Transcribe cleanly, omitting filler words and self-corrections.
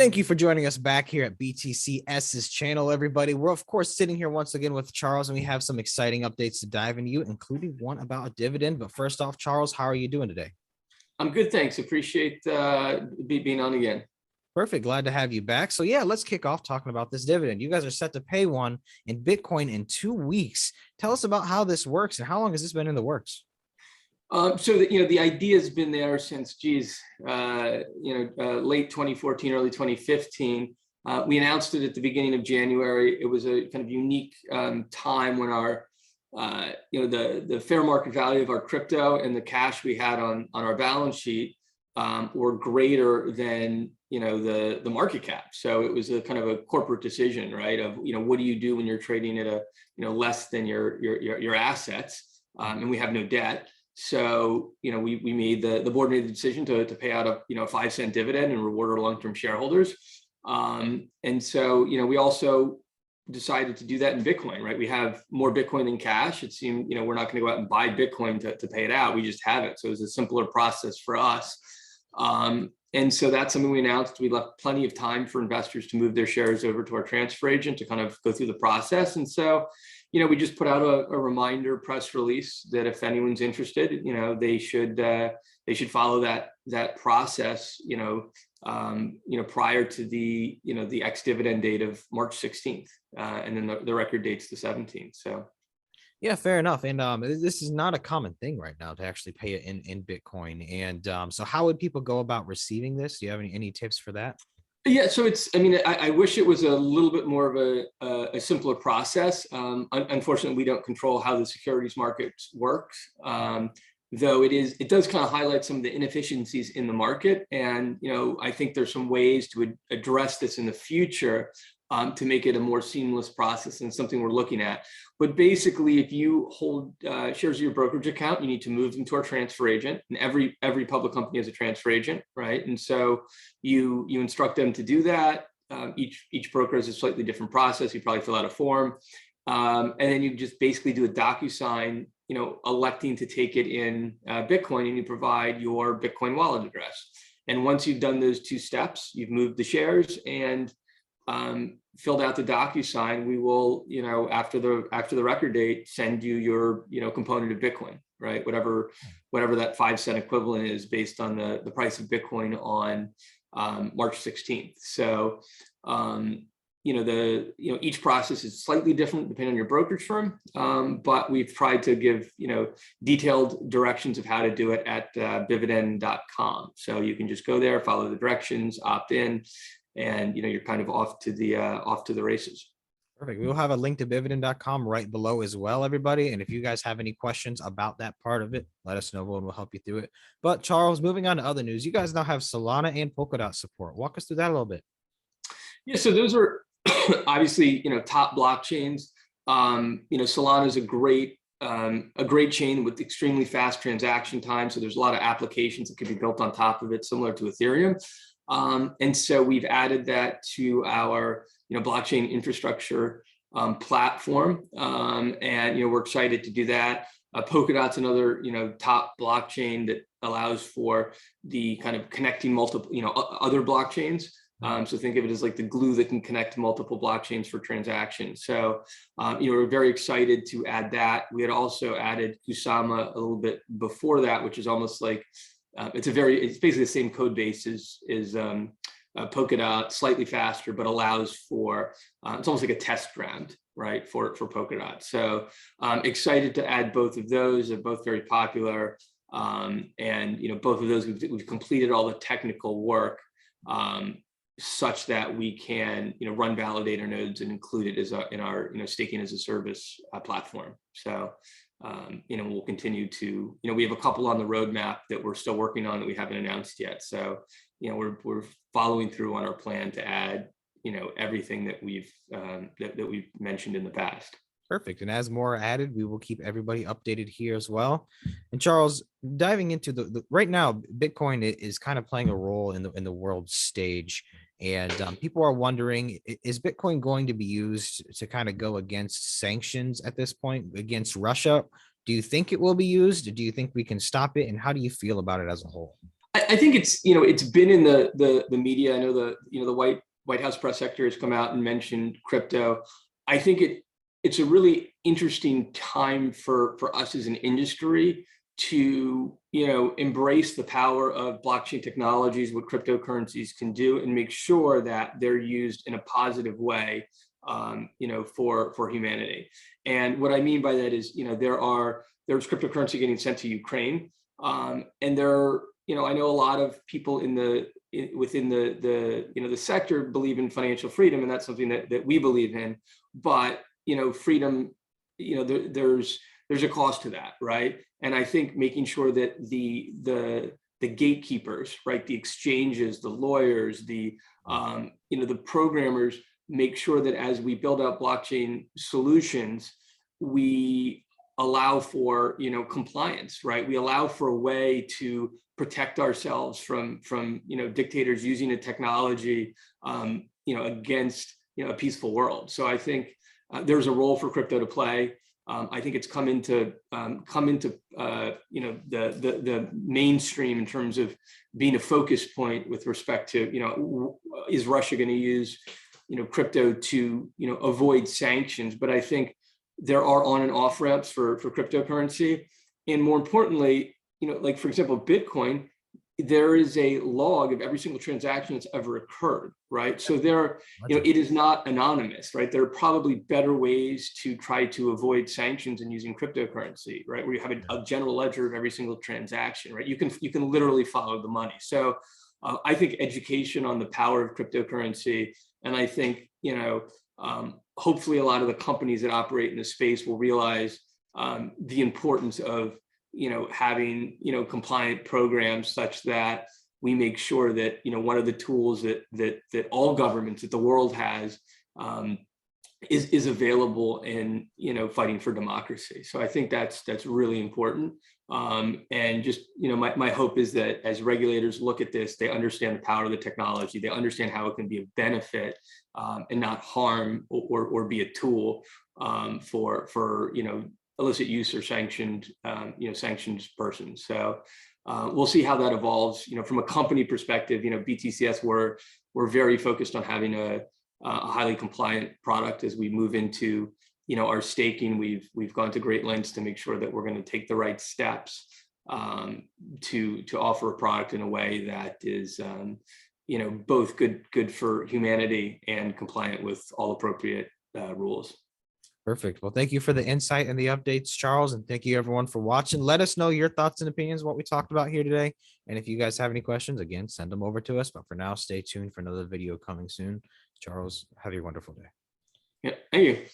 Thank you for joining us back here at BTCS's channel, everybody. We're, of course, sitting here once again with Charles, and we have some exciting updates to dive into, including one about a dividend. But first off, Charles, how are you doing today? I'm good, thanks. Appreciate being on again. Perfect. Glad to have you back. So yeah, let's kick off talking about this dividend. You guys are set to pay one in Bitcoin in 2 weeks. Tell us about how this works and how long has this been in the works? The idea has been there since, late 2014, early 2015. We announced it at the beginning of January. It was a kind of unique time when our, the fair market value of our crypto and the cash we had on our balance sheet were greater than the market cap. So it was a kind of a corporate decision, right? Of what do you do when you're trading at a less than your assets, and we have no debt. So, we made the board made the decision to pay out a 5-cent dividend and reward our long-term shareholders. And so, we also decided to do that in Bitcoin, right? We have more Bitcoin than cash. It seemed, we're not going to go out and buy Bitcoin to pay it out. We just have it. So it was a simpler process for us. And so that's something we announced. We left plenty of time for investors to move their shares over to our transfer agent to kind of go through the process. And so, we just put out a reminder press release that if anyone's interested, they should follow that process, prior to the ex-dividend date of March 16th, and then the record date's the 17th. So. Yeah, fair enough. And this is not a common thing right now to actually pay it in Bitcoin. And so how would people go about receiving this? Do you have any tips for that? Yeah, so I wish it was a little bit more of a simpler process. Unfortunately, we don't control how the securities market works, though it does kind of highlight some of the inefficiencies in the market. And, I think there's some ways to address this in the future to make it a more seamless process, and something we're looking at. But basically, if you hold shares of your brokerage account, you need to move them to our transfer agent, and every public company has a transfer agent, right? And so you instruct them to do that. Each broker has a slightly different process. You probably fill out a form, and then you just basically do a DocuSign, electing to take it in Bitcoin, and you provide your Bitcoin wallet address. And once you've done those 2 steps, you've moved the shares and filled out the DocuSign, we will, after the record date, send you your, component of Bitcoin, right? Whatever that 5-cent equivalent is based on the price of Bitcoin on March 16th. So, each process is slightly different depending on your brokerage firm, but we've tried to give, detailed directions of how to do it at Dividend.com. So you can just go there, follow the directions, opt in, and you're kind of off to the races. Perfect. We'll have a link to Dividend.com right below as well, everybody. And if you guys have any questions about that part of it, let us know and we'll help you through it. But Charles, moving on to other news, you guys now have Solana and Polkadot support. Walk us through that a little bit. Yeah, so those are obviously top blockchains. Solana is a great chain with extremely fast transaction time. So there's a lot of applications that could be built on top of it, similar to Ethereum. And so we've added that to our, blockchain infrastructure platform, and we're excited to do that. Polkadot's another, top blockchain that allows for the kind of connecting multiple, other blockchains. So think of it as like the glue that can connect multiple blockchains for transactions. So, we're very excited to add that. We had also added Kusama a little bit before that, which is almost like it's basically the same code base as Polkadot, slightly faster, but allows for it's almost like a test ground, right, for Polkadot. So excited to add both of those. They're both very popular, and both of those we've completed all the technical work such that we can run validator nodes and include it in our staking as a service platform. So. We'll continue to, we have a couple on the roadmap that we're still working on that we haven't announced yet. So, we're following through on our plan to add, everything that we've mentioned in the past. Perfect. And as more are added, we will keep everybody updated here as well. And Charles, diving into the right now, Bitcoin is kind of playing a role in the world stage. And people are wondering, is Bitcoin going to be used to kind of go against sanctions at this point against Russia? Do you think it will be used? Do you think we can stop it? And how do you feel about it as a whole? I think it's, you know, it's been in the media. I know the White House press secretary has come out and mentioned crypto. I think it's a really interesting time for us as an industry to, you know, embrace the power of blockchain technologies, what cryptocurrencies can do, and make sure that they're used in a positive way, you know, for humanity. And what I mean by that is, you know, there's cryptocurrency getting sent to Ukraine, and you know, I know a lot of people within the you know, the sector believe in financial freedom, and that's something that we believe in. But, you know, freedom, you know, there's a cost to that, right? And I think making sure that the gatekeepers, right, the exchanges, the lawyers, the you know, the programmers, make sure that as we build out blockchain solutions, we allow for, you know, compliance, right? We allow for a way to protect ourselves from you know, dictators using the technology, you know, against, you know, a peaceful world. So I think there's a role for crypto to play. I think it's come into you know, the mainstream in terms of being a focus point with respect to, you know, is Russia going to use, you know, crypto to, you know, avoid sanctions? But I think there are on and off ramps for cryptocurrency, and more importantly, you know, like for example, Bitcoin, there is a log of every single transaction that's ever occurred, right? So there, you know, it is not anonymous, right? There are probably better ways to try to avoid sanctions in using cryptocurrency, right? Where you have a general ledger of every single transaction, right? You can literally follow the money. So I think education on the power of cryptocurrency, and I think, you know, hopefully a lot of the companies that operate in the space will realize the importance of, you know, having, you know, compliant programs such that we make sure that, you know, one of the tools that all governments that the world has is available in, you know, fighting for democracy. So I think that's really important. And just, you know, my hope is that as regulators look at this, they understand the power of the technology, they understand how it can be a benefit and not harm or be a tool for, you know, illicit use or sanctioned, you know, sanctioned persons. So we'll see how that evolves. You know, from a company perspective, you know, BTCS, we're very focused on having a highly compliant product as we move into, you know, our staking. We've gone to great lengths to make sure that we're going to take the right steps to offer a product in a way that is, you know, both good for humanity and compliant with all appropriate rules. Perfect. Well, thank you for the insight and the updates, Charles, and thank you everyone for watching. Let us know your thoughts and opinions, what we talked about here today. And if you guys have any questions, again, send them over to us. But for now, stay tuned for another video coming soon. Charles, have a wonderful day. Yeah, thank you.